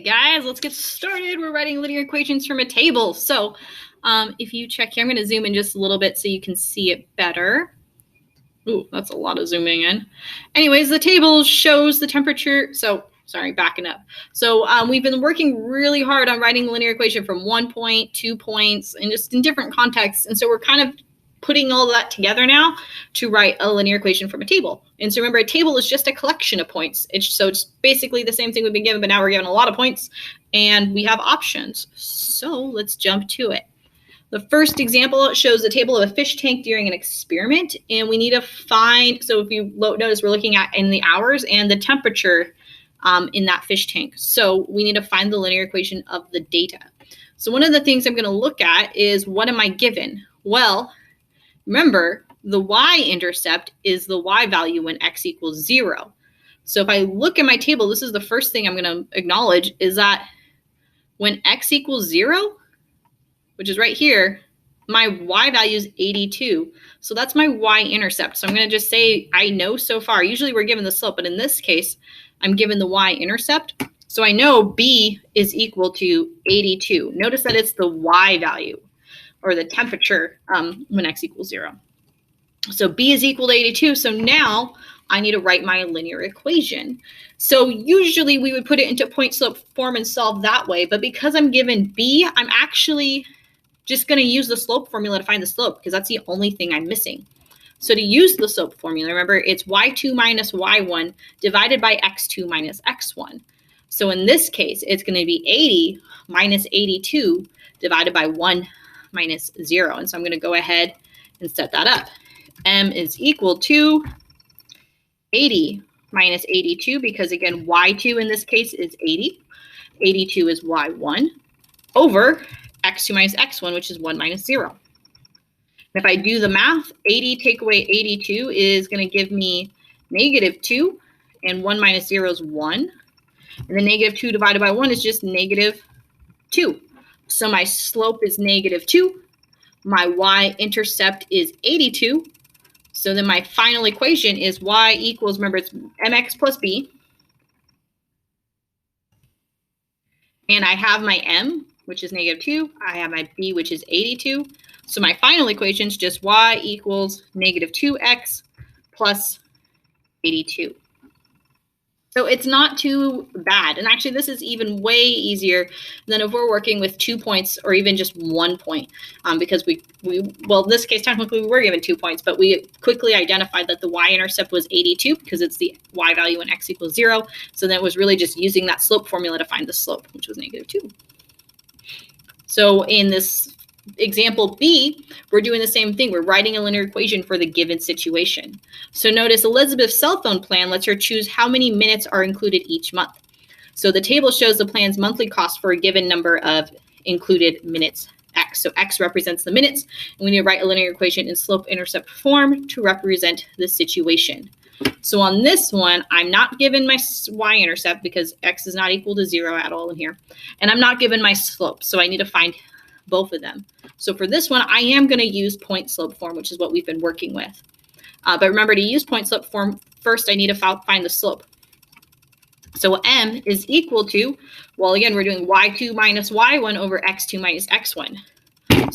guys, let's get started. We're writing linear equations from a table. So if you check here, I'm going to zoom in just a little bit so you can see it better. Ooh, that's a lot of zooming in. Anyways, the table shows the temperature. Sorry, backing up. So we've been working really hard on writing a linear equation from 1 point, 2 points, and just in different contexts. And so we're kind of putting all that together now to write a linear equation from a table. And so remember, a table is just a collection of points. It's basically the same thing we've been given, but now we're given a lot of points and we have options. So let's jump to it. The first example shows the table of a fish tank during an experiment, and we need to find, so if you notice, we're looking at in the hours and the temperature in that fish tank. So we need to find the linear equation of the data. So one of the things I'm going to look at is, what am I given? Well, remember, the y-intercept is the y value when x equals 0. So if I look at my table, this is the first thing I'm going to acknowledge, is that when x equals 0, which is right here, my y value is 82. So that's my y-intercept. So I'm going to just say I know so far. Usually we're given the slope, but in this case, I'm given the y-intercept. So I know b is equal to 82. Notice that it's the y value, or the temperature when x equals 0. So b is equal to 82. So now I need to write my linear equation. So usually we would put it into point slope form and solve that way. But because I'm given b, I'm actually just going to use the slope formula to find the slope, because that's the only thing I'm missing. So to use the slope formula, remember, it's y2 minus y1 divided by x2 minus x1. So in this case, it's going to be 80 minus 82 divided by 1 minus 0. And so I'm going to go ahead and set that up. M is equal to 80 minus 82, because again, y2 in this case is 80. 82 is y1 over x2 minus x1, which is 1 minus 0. If I do the math, 80 take away 82 is going to give me negative 2, and 1 minus 0 is 1. And then negative 2 divided by 1 is just negative 2. So my slope is negative 2. My y-intercept is 82. So then my final equation is y equals, remember, it's mx plus b. And I have my m, which is negative 2. I have my b, which is 82. So my final equation is just y equals negative 2x plus 82. So it's not too bad. And actually, this is even way easier than if we're working with 2 points or even just 1 point, because well, in this case, technically we were given 2 points, but we quickly identified that the y-intercept was 82 because it's the y value when x equals 0. So then it was really just using that slope formula to find the slope, which was negative 2. So in this example B, we're doing the same thing. We're writing a linear equation for the given situation. So notice Elizabeth's cell phone plan lets her choose how many minutes are included each month. So the table shows the plan's monthly cost for a given number of included minutes, x. So x represents the minutes, and we need to write a linear equation in slope-intercept form to represent the situation. So on this one, I'm not given my y-intercept because x is not equal to 0 at all in here. And I'm not given my slope, so I need to find both of them. So for this one, I am going to use point slope form, which is what we've been working with. But remember, to use point slope form, first I need to find the slope. So m is equal to, well, again, we're doing y2 minus y1 over x2 minus x1.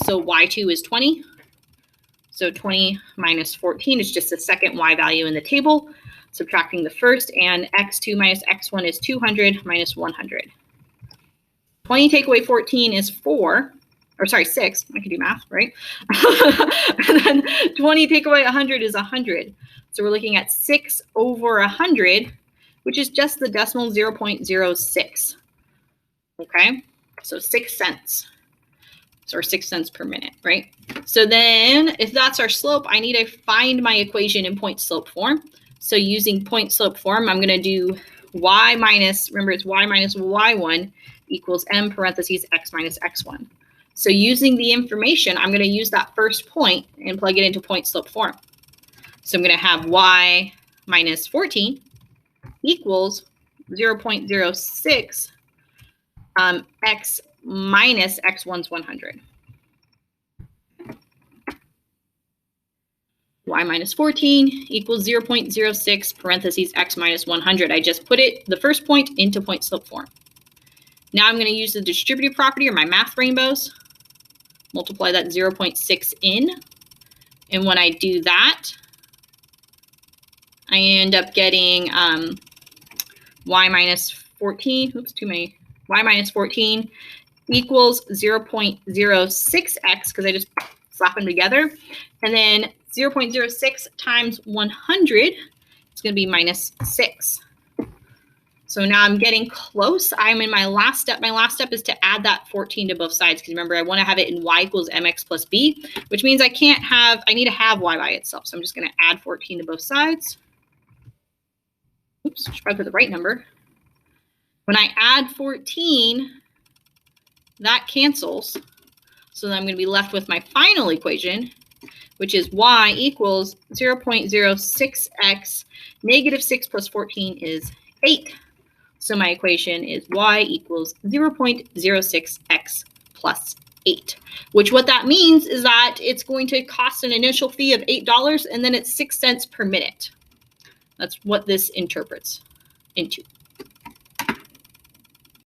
So y2 is 20. So 20 minus 14 is just the second y value in the table, subtracting the first, and x2 minus x1 is 200 minus 100. 20 take away 14 is 4. Or sorry, 6. I can do math, right? And then 20 take away 100 is 100. So we're looking at 6 over 100, which is just the decimal 0.06. Okay, so 6 cents. Or 6 cents per minute, right? So then if that's our slope, I need to find my equation in point slope form. So using point slope form, I'm going to do y minus, remember it's y minus y1 equals m parentheses x minus x1. So using the information, I'm going to use that first point and plug it into point slope form. So I'm going to have y minus 14 equals 0.06 x minus x1's 100. Y minus 14 equals 0.06 parentheses x minus 100. I just put it, the first point, into point slope form. Now I'm going to use the distributive property or my math rainbows. Multiply that 0.6 in. And when I do that, I end up getting y minus 14. Oops, too many. Y minus 14 equals 0.06x, because I just slap them together. And then 0.06 times 100 is going to be minus 6. So now I'm getting close. I'm in my last step. My last step is to add that 14 to both sides, because remember, I want to have it in y equals mx plus b, which means I need to have y by itself. So I'm just going to add 14 to both sides. Oops, should probably put the right number. When I add 14, that cancels. So then I'm going to be left with my final equation, which is y equals 0.06x. Negative 6 plus 14 is 8. So my equation is y equals 0.06x plus 8, which what that means is that it's going to cost an initial fee of $8, and then it's 6 cents per minute. That's what this interprets into.